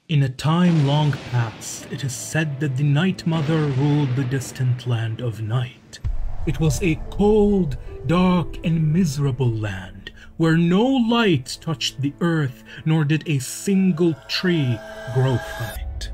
In a time long past, it is said that the Night Mother ruled the distant land of night. It was a cold, dark, and miserable land, where no light touched the earth, nor did a single tree grow from it.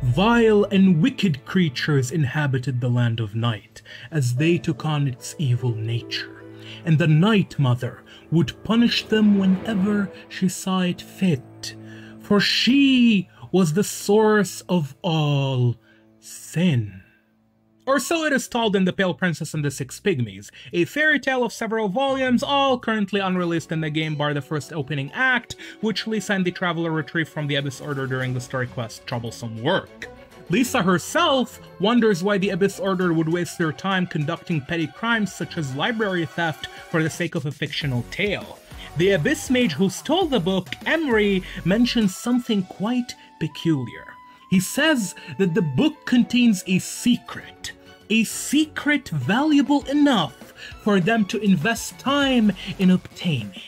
Vile and wicked creatures inhabited the land of night, as they took on its evil nature, and the Night Mother would punish them whenever she saw it fit, for she was the source of all sin. Or so it is told in The Pale Princess and the Six Pygmies, a fairy tale of several volumes, all currently unreleased in the game bar the first opening act, which Lisa and the Traveler retrieve from the Abyss Order during the story quest Troublesome Work. Lisa herself wonders why the Abyss Order would waste their time conducting petty crimes such as library theft for the sake of a fictional tale. The Abyss Mage who stole the book, Emery, mentions something quite peculiar. He says that the book contains a secret valuable enough for them to invest time in obtaining.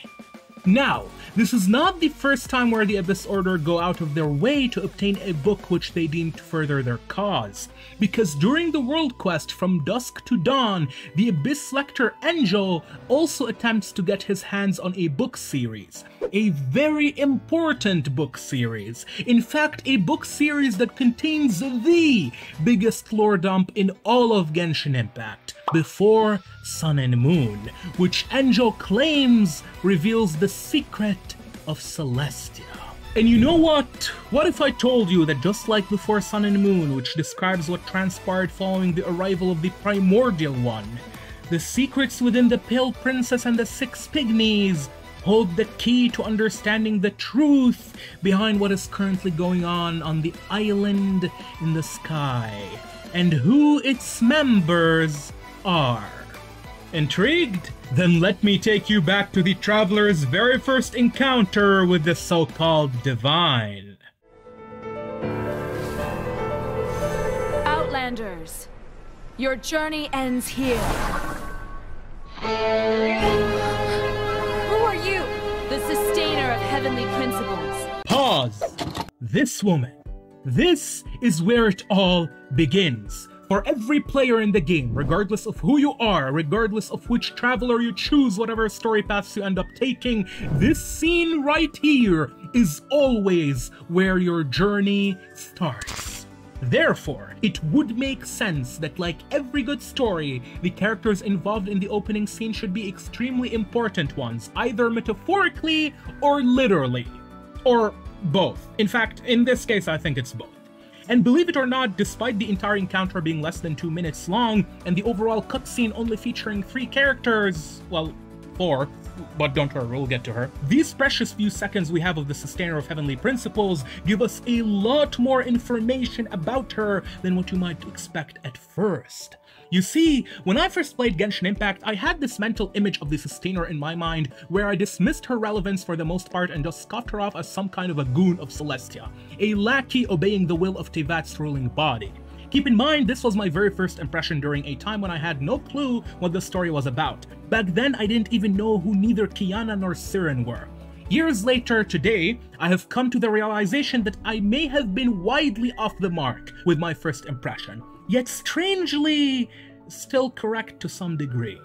Now, this is not the first time where the Abyss Order go out of their way to obtain a book which they deem to further their cause, because during the world quest From Dusk to Dawn, the Abyss Lector Angel also attempts to get his hands on a book series. A very important book series. In fact, a book series that contains the biggest lore dump in all of Genshin Impact, Before Sun and Moon, which Angel claims reveals the secret of Celestia. And you know what? What if I told you that just like Before Sun and Moon, which describes what transpired following the arrival of the Primordial One, the secrets within the Pale Princess and the Six Pygmies hold the key to understanding the truth behind what is currently going on the island in the sky, and who its members are. Intrigued? Then let me take you back to the Traveler's very first encounter with the so-called Divine. Outlanders, your journey ends here. Who are you? The sustainer of heavenly principles. Pause. This woman. This is where it all begins. For every player in the game, regardless of who you are, regardless of which traveler you choose, whatever story paths you end up taking, this scene right here is always where your journey starts. Therefore, it would make sense that like every good story, the characters involved in the opening scene should be extremely important ones, either metaphorically or literally, or both. In fact, in this case, I think it's both. And believe it or not, despite the entire encounter being less than 2 minutes long, and the overall cutscene only featuring 3 characters, well, 4, but don't worry, we'll get to her. These precious few seconds we have of the Sustainer of Heavenly Principles give us a lot more information about her than what you might expect at first. You see, when I first played Genshin Impact, I had this mental image of the Sustainer in my mind where I dismissed her relevance for the most part and just scoffed her off as some kind of a goon of Celestia, a lackey obeying the will of Teyvat's ruling body. Keep in mind, this was my very first impression during a time when I had no clue what the story was about. Back then, I didn't even know who neither Kiana nor Siren were. Years later, today, I have come to the realization that I may have been widely off the mark with my first impression, yet strangely, still correct to some degree.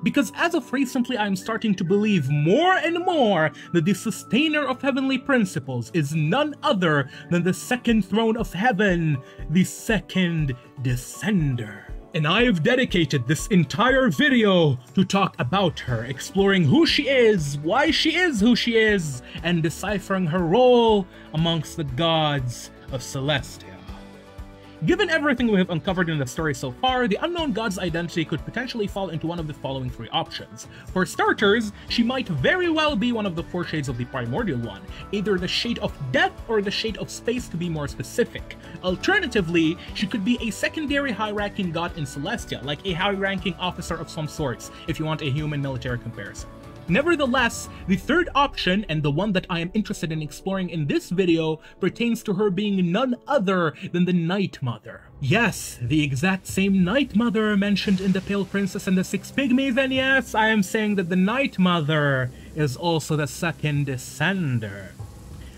Because as of recently, I am starting to believe more and more that the Sustainer of Heavenly Principles is none other than the second throne of heaven, the second Descender. And I have dedicated this entire video to talk about her, exploring who she is, why she is who she is, and deciphering her role amongst the gods of Celestia. Given everything we have uncovered in the story so far, the unknown god's identity could potentially fall into one of the following 3 options. For starters, she might very well be one of the 4 shades of the Primordial One, either the Shade of Death or the Shade of Space to be more specific. Alternatively, she could be a secondary high-ranking god in Celestia, like a high-ranking officer of some sorts, if you want a human military comparison. Nevertheless, the third option, and the one that I am interested in exploring in this video, pertains to her being none other than the Night Mother. Yes, the exact same Night Mother mentioned in The Pale Princess and the Six Pygmies, and yes, I am saying that the Night Mother is also the second Descender.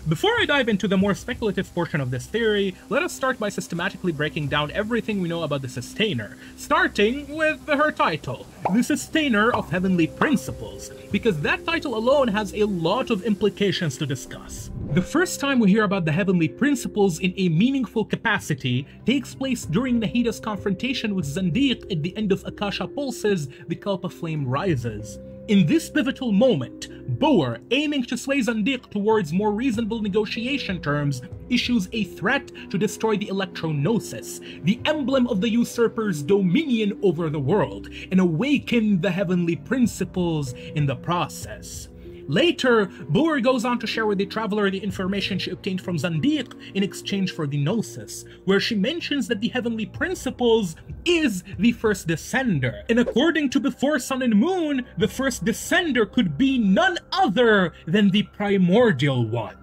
Before I dive into the more speculative portion of this theory, let us start by systematically breaking down everything we know about the Sustainer, starting with her title, the Sustainer of Heavenly Principles, because that title alone has a lot of implications to discuss. The first time we hear about the Heavenly Principles in a meaningful capacity takes place during Nahida's confrontation with Zandiq at the end of Akasha Pulse's The Kalpa Flame Rises. In this pivotal moment, Boer, aiming to sway Zandiq towards more reasonable negotiation terms, issues a threat to destroy the Electro-Gnosis, the emblem of the usurper's dominion over the world, and awaken the Heavenly Principles in the process. Later, Boer goes on to share with the Traveler the information she obtained from Zandiq in exchange for the Gnosis, where she mentions that the Heavenly Principles is the first Descender. And according to Before Sun and Moon, the first Descender could be none other than the Primordial One.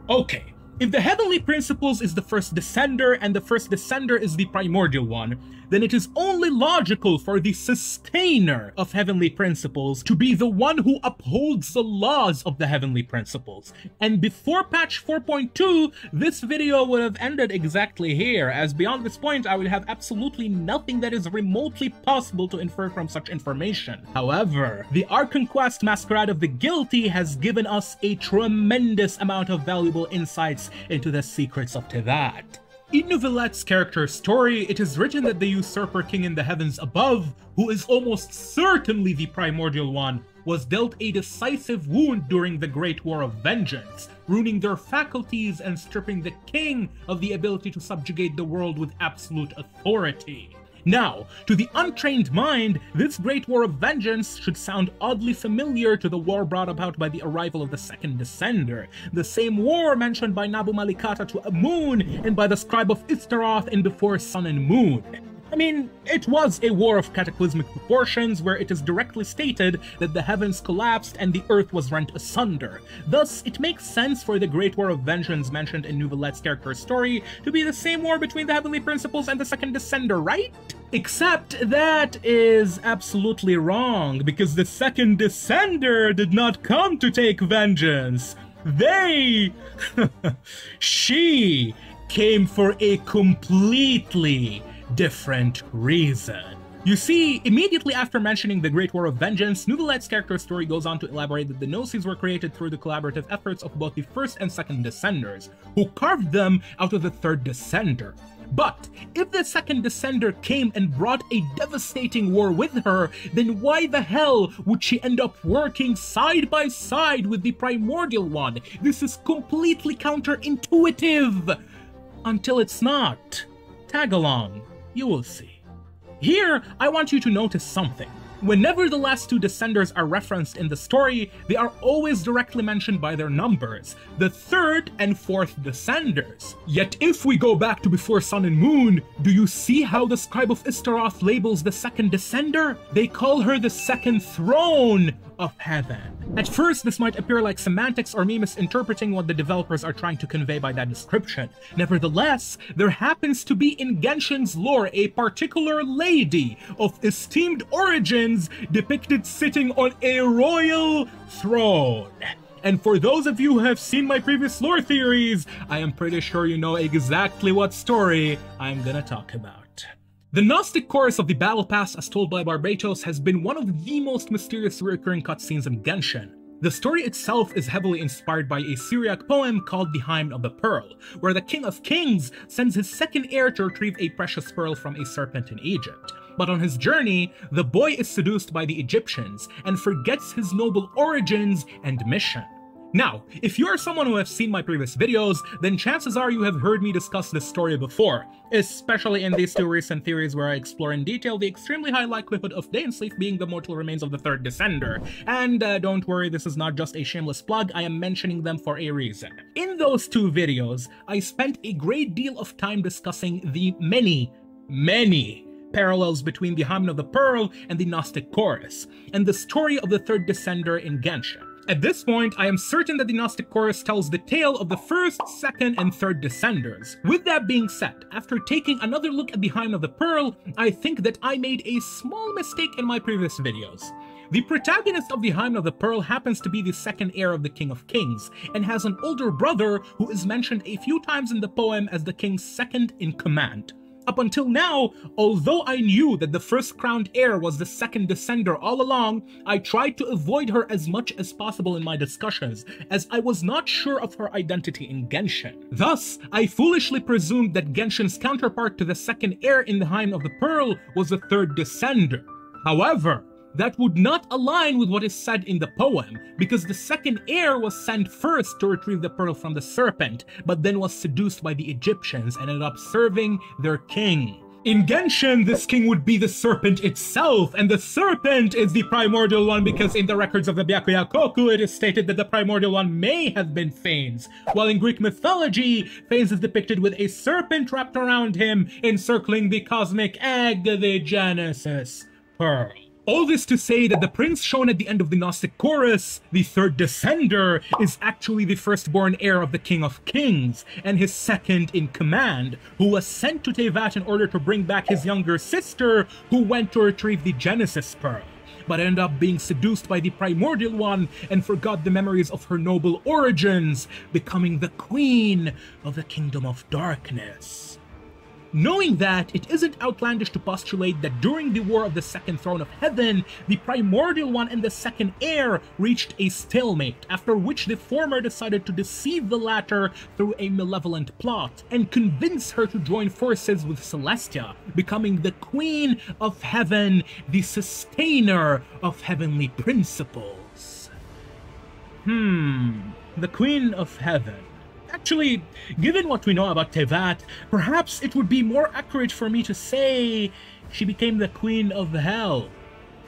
Okay, if the Heavenly Principles is the first Descender and the first Descender is the Primordial One, then it is only logical for the Sustainer of Heavenly Principles to be the one who upholds the laws of the Heavenly Principles. And before patch 4.2, this video would have ended exactly here, as beyond this point I would have absolutely nothing that is remotely possible to infer from such information. However, the Arconquest Masquerade of the Guilty has given us a tremendous amount of valuable insights into the secrets of Tevat. In Nouvelette's character story, it is written that the usurper king in the heavens above, who is almost certainly the Primordial One, was dealt a decisive wound during the Great War of Vengeance, ruining their faculties and stripping the king of the ability to subjugate the world with absolute authority. Now, to the untrained mind, this Great War of Vengeance should sound oddly familiar to the war brought about by the arrival of the second Descender, the same war mentioned by Nabu Malikata to Amun and by the Scribe of Istaroth in Before Sun and Moon. I mean, it was a war of cataclysmic proportions where it is directly stated that the heavens collapsed and the earth was rent asunder. Thus, it makes sense for the Great War of Vengeance mentioned in Nouvelette's character story to be the same war between the Heavenly Principles and the Second Descender, right? Except that is absolutely wrong, because the Second Descender did not come to take vengeance. She came for a completely different reason. You see, immediately after mentioning the Great War of Vengeance, Nouvelette's character story goes on to elaborate that the Gnosis were created through the collaborative efforts of both the first and second Descenders, who carved them out of the third Descender. But if the second Descender came and brought a devastating war with her, then why the hell would she end up working side by side with the Primordial One? This is completely counterintuitive. Until it's not. Tag along. You will see. Here, I want you to notice something. Whenever the last two Descenders are referenced in the story, they are always directly mentioned by their numbers, the third and fourth Descenders. Yet if we go back to Before Sun and Moon, do you see how the Scribe of Istaroth labels the second Descender? They call her the second throne of heaven. At first, this might appear like semantics or me misinterpreting what the developers are trying to convey by that description. Nevertheless, there happens to be in Genshin's lore a particular lady of esteemed origins depicted sitting on a royal throne. And for those of you who have seen my previous lore theories, I am pretty sure you know exactly what story I'm gonna talk about. The Gnostic chorus of the Battle Pass as told by Barbatos has been one of the most mysterious recurring cutscenes in Genshin. The story itself is heavily inspired by a Syriac poem called The Hymn of the Pearl, where the King of Kings sends his second heir to retrieve a precious pearl from a serpent in Egypt. But on his journey, the boy is seduced by the Egyptians and forgets his noble origins and mission. Now, if you are someone who has seen my previous videos, then chances are you have heard me discuss this story before, especially in these two recent theories where I explore in detail the extremely high likelihood of Dainsleif being the mortal remains of the third Descender. And don't worry, this is not just a shameless plug, I am mentioning them for a reason. In those two videos, I spent a great deal of time discussing the many parallels between the Hymn of the Pearl and the Gnostic Chorus, and the story of the third Descender in Genshin. At this point, I am certain that the Gnostic Chorus tells the tale of the first, second, and third Descenders. With that being said, after taking another look at the Hymen of the Pearl, I think that I made a small mistake in my previous videos. The protagonist of the Hymen of the Pearl happens to be the second heir of the King of Kings, and has an older brother who is mentioned a few times in the poem as the king's second in command. Up until now, although I knew that the first crowned heir was the second Descender all along, I tried to avoid her as much as possible in my discussions, as I was not sure of her identity in Genshin. Thus, I foolishly presumed that Genshin's counterpart to the second heir in the Hymen of the Pearl was the third Descender. However, that would not align with what is said in the poem, because the second heir was sent first to retrieve the pearl from the serpent, but then was seduced by the Egyptians and ended up serving their king. In Genshin, this king would be the serpent itself, and the serpent is the primordial one because in the records of the Byakuya-koku it is stated that the primordial one may have been Phanes, while in Greek mythology, Phanes is depicted with a serpent wrapped around him, encircling the cosmic egg, the Genesis Pearl. All this to say that the prince shown at the end of the Gnostic Chorus, the third Descender, is actually the firstborn heir of the King of Kings, and his second in command, who was sent to Teyvat in order to bring back his younger sister, who went to retrieve the Genesis Pearl, but ended up being seduced by the primordial one and forgot the memories of her noble origins, becoming the queen of the Kingdom of Darkness. Knowing that, it isn't outlandish to postulate that during the War of the Second Throne of Heaven, the primordial one and the second heir reached a stalemate, after which the former decided to deceive the latter through a malevolent plot, and convince her to join forces with Celestia, becoming the Queen of Heaven, the sustainer of heavenly principles. The Queen of Heaven. Actually, given what we know about Teyvat, perhaps it would be more accurate for me to say she became the Queen of Hell,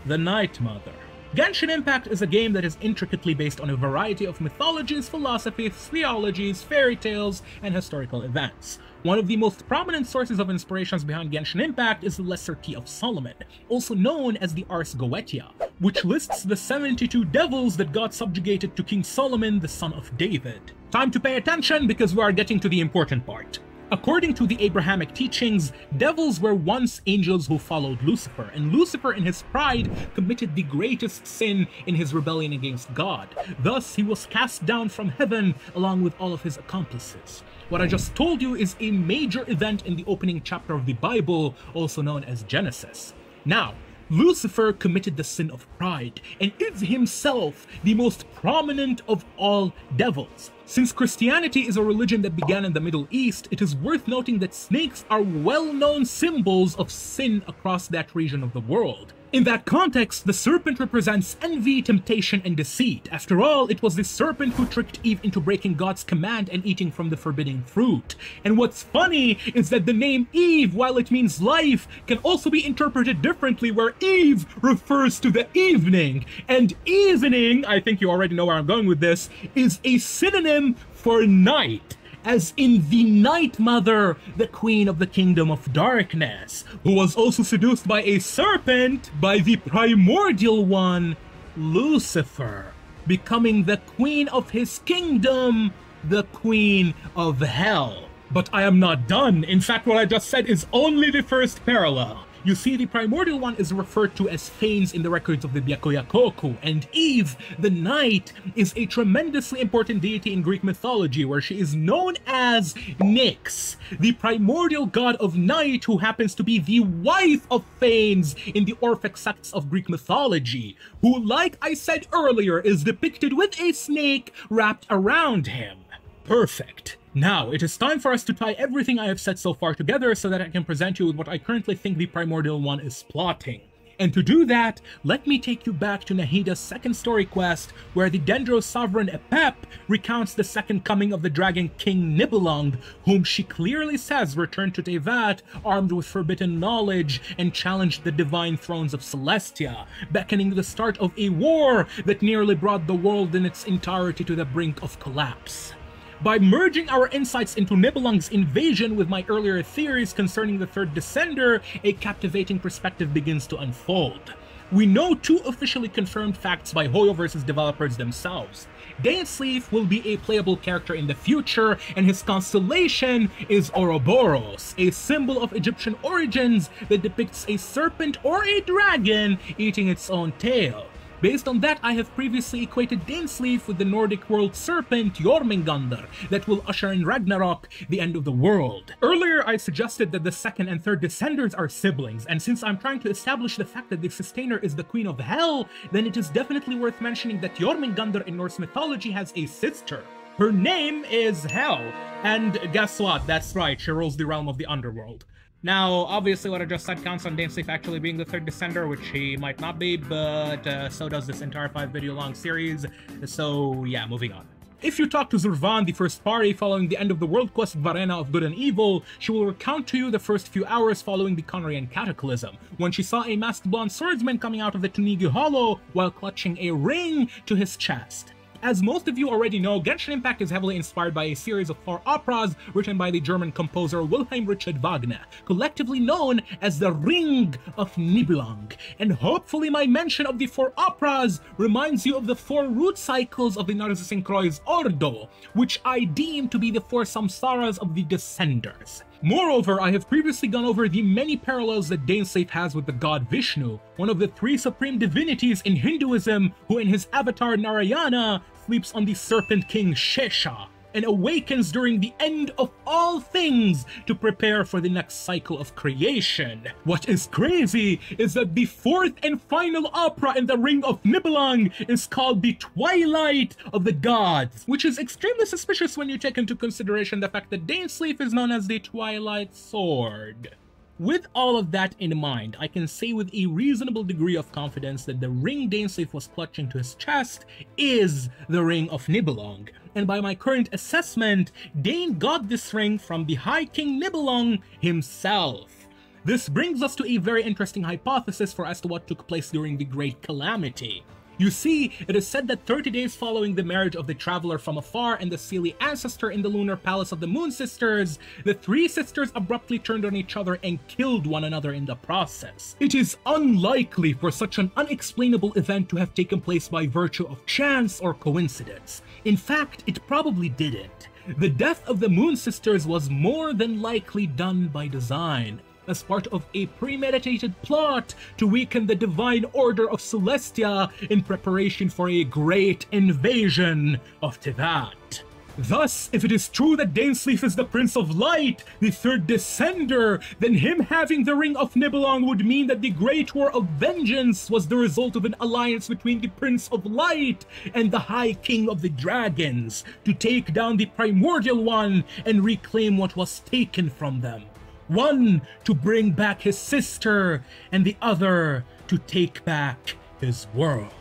the Night Mother. Genshin Impact is a game that is intricately based on a variety of mythologies, philosophies, theologies, fairy tales, and historical events. One of the most prominent sources of inspirations behind Genshin Impact is the Lesser Key of Solomon, also known as the Ars Goetia, which lists the 72 devils that God subjugated to King Solomon, the son of David. Time to pay attention because we are getting to the important part. According to the Abrahamic teachings, devils were once angels who followed Lucifer, and Lucifer in his pride committed the greatest sin in his rebellion against God. Thus, he was cast down from heaven along with all of his accomplices. What I just told you is a major event in the opening chapter of the Bible, also known as Genesis. Now, Lucifer committed the sin of pride, and is himself the most prominent of all devils. Since Christianity is a religion that began in the Middle East, it is worth noting that snakes are well-known symbols of sin across that region of the world. In that context, the serpent represents envy, temptation, and deceit. After all, it was the serpent who tricked Eve into breaking God's command and eating from the forbidden fruit. And what's funny is that the name Eve, while it means life, can also be interpreted differently, where Eve refers to the evening. And evening, I think you already know where I'm going with this, is a synonym for night, as in the Night Mother, the Queen of the Kingdom of Darkness, who was also seduced by a serpent by the primordial one, Lucifer, becoming the Queen of his kingdom, the Queen of Hell. But I am not done. In fact, what I just said is only the first parallel. You see, the primordial one is referred to as Phanes in the records of the Byakuya-koku, and Eve, the night, is a tremendously important deity in Greek mythology, where she is known as Nyx, the primordial god of night who happens to be the wife of Phanes in the Orphic sects of Greek mythology, who, like I said earlier, is depicted with a snake wrapped around him. Perfect. Now, it is time for us to tie everything I have said so far together so that I can present you with what I currently think the primordial one is plotting. And to do that, let me take you back to Nahida's second story quest, where the Dendro sovereign Epep recounts the second coming of the Dragon King Nibelung, whom she clearly says returned to Teyvat armed with forbidden knowledge and challenged the divine thrones of Celestia, beckoning the start of a war that nearly brought the world in its entirety to the brink of collapse. By merging our insights into Nibelung's invasion with my earlier theories concerning the third Descender, a captivating perspective begins to unfold. We know two officially confirmed facts by Hoyoverse's developers themselves. Dainsleif will be a playable character in the future, and his constellation is Ouroboros, a symbol of Egyptian origins that depicts a serpent or a dragon eating its own tail. Based on that, I have previously equated Dainsleif with the Nordic world serpent Jormungandr that will usher in Ragnarok, the end of the world. Earlier, I suggested that the second and third Descenders are siblings, and since I'm trying to establish the fact that the Sustainer is the Queen of Hell, then it is definitely worth mentioning that Jormungandr in Norse mythology has a sister. Her name is Hel, and guess what? That's right, she rules the realm of the underworld. Now, obviously what I just said counts on Dainsleif actually being the third Descender, which he might not be, but so does this entire 5-video long series, so yeah, moving on. If you talk to Zurvan, the first party, following the end of the world quest Varena of Good and Evil, she will recount to you the first few hours following the Conrian Cataclysm, when she saw a masked blonde swordsman coming out of the Tunigi Hollow while clutching a ring to his chest. As most of you already know, Genshin Impact is heavily inspired by a series of 4 operas written by the German composer Wilhelm Richard Wagner, collectively known as the Ring of Nibelung. And hopefully my mention of the 4 operas reminds you of the 4 root cycles of the Narzissinkreuz Ordo, which I deem to be the 4 samsaras of the Descenders. Moreover, I have previously gone over the many parallels that Dainsleif has with the god Vishnu, one of the 3 supreme divinities in Hinduism, who in his avatar Narayana sleeps on the serpent king Shesha, and awakens during the end of all things to prepare for the next cycle of creation. What is crazy is that the 4th and final opera in the Ring of Nibelung is called the Twilight of the Gods, which is extremely suspicious when you take into consideration the fact that Dainsleif is known as the Twilight Sword. With all of that in mind, I can say with a reasonable degree of confidence that the ring Dainsleif was clutching to his chest is the Ring of Nibelung, and by my current assessment, Dain got this ring from the High King Nibelung himself. This brings us to a very interesting hypothesis for as to what took place during the Great Calamity. You see, it is said that 30 days following the marriage of the Traveler from Afar and the Seelie ancestor in the lunar palace of the Moon Sisters, the 3 sisters abruptly turned on each other and killed one another in the process. It is unlikely for such an unexplainable event to have taken place by virtue of chance or coincidence. In fact, it probably didn't. The death of the Moon Sisters was more than likely done by design, as part of a premeditated plot to weaken the divine order of Celestia in preparation for a great invasion of Teyvat. Thus, if it is true that Dainsleif is the Prince of Light, the 3rd Descender, then him having the Ring of Nibelung would mean that the Great War of Vengeance was the result of an alliance between the Prince of Light and the High King of the Dragons to take down the Primordial One and reclaim what was taken from them. One to bring back his sister, and the other to take back his world.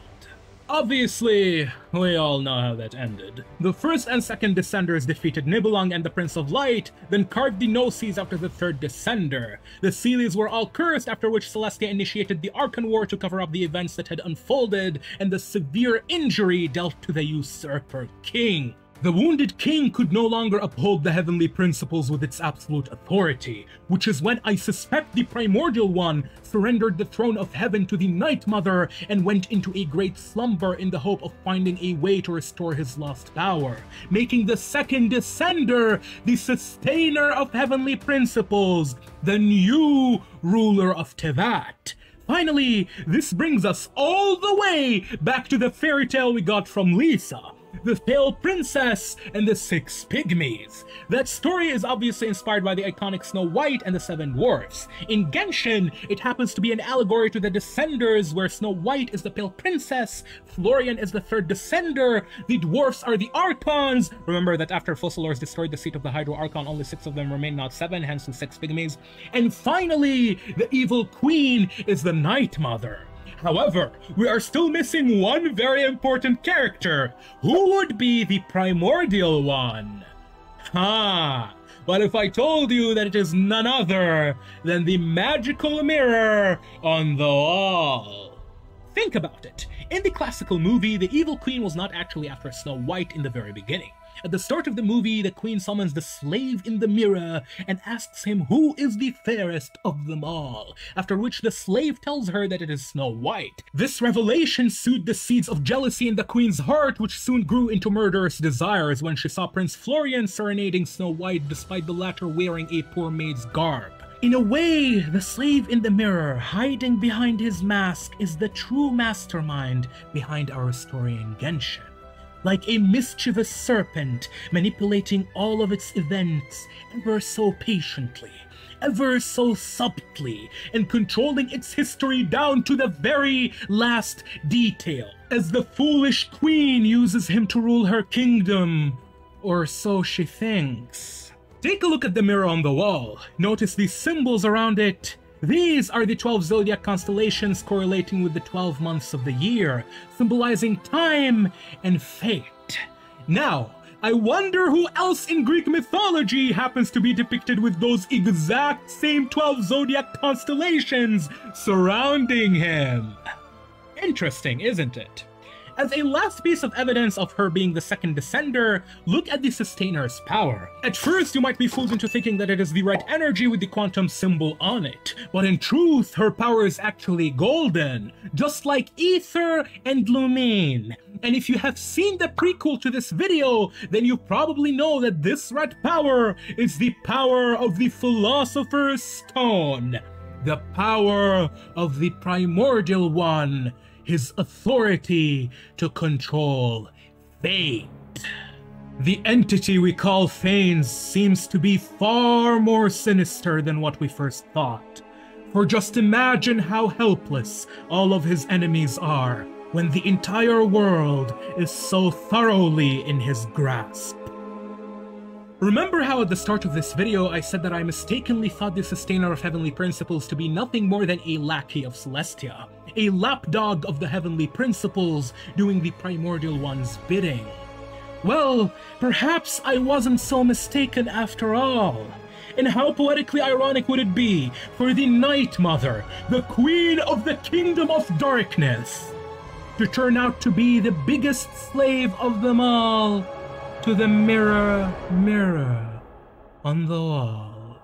Obviously, we all know how that ended. The 1st and 2nd Descenders defeated Nibelung and the Prince of Light, then carved the Gnosis after the 3rd Descender. The Seelies were all cursed, after which Celestia initiated the Archon War to cover up the events that had unfolded, and the severe injury dealt to the Usurper King. The wounded king could no longer uphold the heavenly principles with its absolute authority, which is when I suspect the Primordial One surrendered the throne of heaven to the Night Mother and went into a great slumber in the hope of finding a way to restore his lost power, making the 2nd Descender the sustainer of heavenly principles, the new ruler of Teyvat. Finally, this brings us all the way back to the fairy tale we got from Lisa, the Pale Princess and the 6 Pygmies. That story is obviously inspired by the iconic Snow White and the 7 Dwarfs. In Genshin, it happens to be an allegory to the Descenders, where Snow White is the Pale Princess, Florian is the 3rd Descender, the Dwarfs are the Archons. Remember that after Fossilors destroyed the seat of the Hydro Archon, only 6 of them remain, not 7, hence the 6 Pygmies. And finally, the Evil Queen is the Night Mother. However, we are still missing one very important character. Who would be the Primordial One? What if I told you that it is none other than the magical mirror on the wall? Think about it. In the classical movie, the Evil Queen was not actually after Snow White in the very beginning. At the start of the movie, the queen summons the slave in the mirror and asks him who is the fairest of them all, after which the slave tells her that it is Snow White. This revelation sowed the seeds of jealousy in the queen's heart, which soon grew into murderous desires when she saw Prince Florian serenading Snow White despite the latter wearing a poor maid's garb. In a way, the slave in the mirror, hiding behind his mask, is the true mastermind behind our story in Genshin. Like a mischievous serpent, manipulating all of its events ever so patiently, ever so subtly, and controlling its history down to the very last detail, as the foolish queen uses him to rule her kingdom, or so she thinks. Take a look at the mirror on the wall. Notice these symbols around it. These are the 12 zodiac constellations correlating with the 12 months of the year, symbolizing time and fate. Now, I wonder who else in Greek mythology happens to be depicted with those exact same 12 zodiac constellations surrounding him. Interesting, isn't it? As a last piece of evidence of her being the second descender, look at the Sustainer's power. At first, you might be fooled into thinking that it is the right energy with the quantum symbol on it, but in truth, her power is actually golden, just like Ether and Lumine. And if you have seen the prequel to this video, then you probably know that this red power is the power of the Philosopher's Stone, the power of the Primordial One, his authority to control fate. The entity we call Fontaine seems to be far more sinister than what we first thought. For just imagine how helpless all of his enemies are when the entire world is so thoroughly in his grasp. Remember how at the start of this video I said that I mistakenly thought the Sustainer of Heavenly Principles to be nothing more than a lackey of Celestia, a lapdog of the Heavenly Principles doing the Primordial One's bidding? Well, perhaps I wasn't so mistaken after all. And how poetically ironic would it be for the Night Mother, the Queen of the Kingdom of Darkness, to turn out to be the biggest slave of them all, to the mirror, mirror on the wall.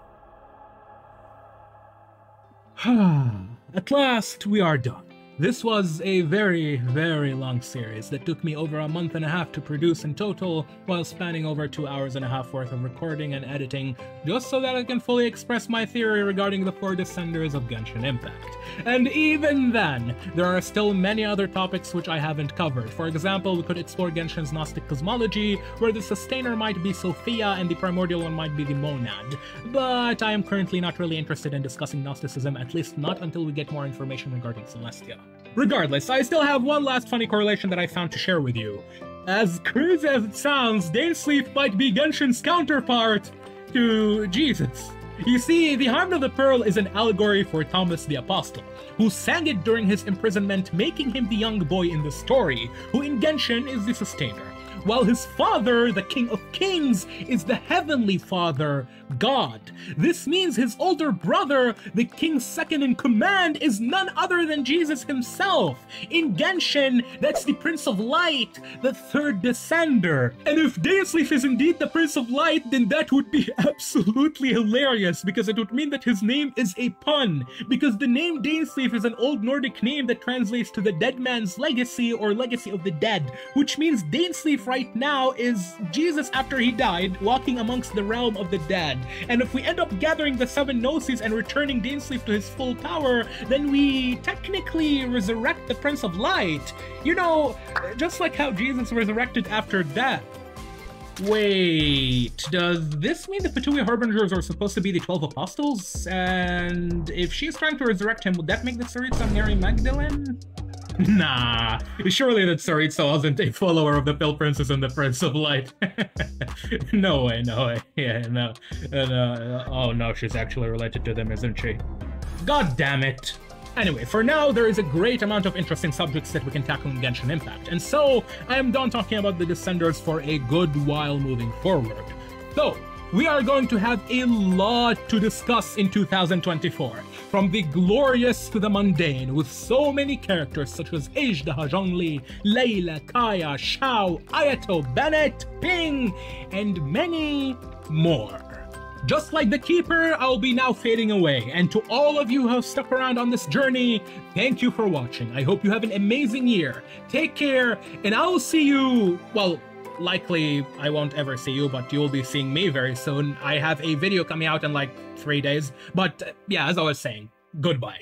At last, we are done. This was a very, very long series that took me over a month and a half to produce in total, while spanning over 2 hours and a half worth of recording and editing, just so that I can fully express my theory regarding the 4 descenders of Genshin Impact. And even then, there are still many other topics which I haven't covered. For example, we could explore Genshin's Gnostic cosmology, where the Sustainer might be Sophia and the Primordial One might be the Monad. But I am currently not really interested in discussing Gnosticism, at least not until we get more information regarding Celestia. Regardless, I still have one last funny correlation that I found to share with you. As crazy as it sounds, Dainsleif might be Genshin's counterpart to Jesus. You see, the Harm of the Pearl is an allegory for Thomas the Apostle, who sang it during his imprisonment, making him the young boy in the story, who in Genshin is the Sustainer, while his father, the King of Kings, is the Heavenly Father, God. This means his older brother, the King's second in command, is none other than Jesus himself. In Genshin, that's the Prince of Light, the 3rd Descender. And if Dainsleif is indeed the Prince of Light, then that would be absolutely hilarious, because it would mean that his name is a pun, because the name Dainsleif is an old Nordic name that translates to the dead man's legacy, or legacy of the dead, which means Dainsleif right now is Jesus after he died, walking amongst the realm of the dead. And if we end up gathering the 7 Gnosis and returning Dainsleif to his full power, then we technically resurrect the Prince of Light. You know, just like how Jesus resurrected after death. Wait, does this mean the Petui Harbingers are supposed to be the 12 Apostles? And if she's trying to resurrect him, would that make the Tsaritsa Mary Magdalene? Nah, surely that Tsaritsa wasn't a follower of the Pale Princess and the Prince of Light. No way, no way. Yeah, no. Oh no, she's actually related to them, isn't she? God damn it. Anyway, for now, there is a great amount of interesting subjects that we can tackle in Genshin Impact, and so I am done talking about the Descenders for a good while moving forward. So, We are going to have a lot to discuss in 2024, from the glorious to the mundane, with so many characters such as Ejdaha, Zhongli, Layla, Kaya, Shao, Ayato, Bennett, Ping, and many more. Just like the Keeper, I'll be now fading away, and to all of you who have stuck around on this journey, thank you for watching. I hope you have an amazing year. Take care, and I'll see you, well, likely I won't ever see you, but you'll be seeing me very soon. I have a video coming out in like 3 days. But yeah, as I was saying, goodbye.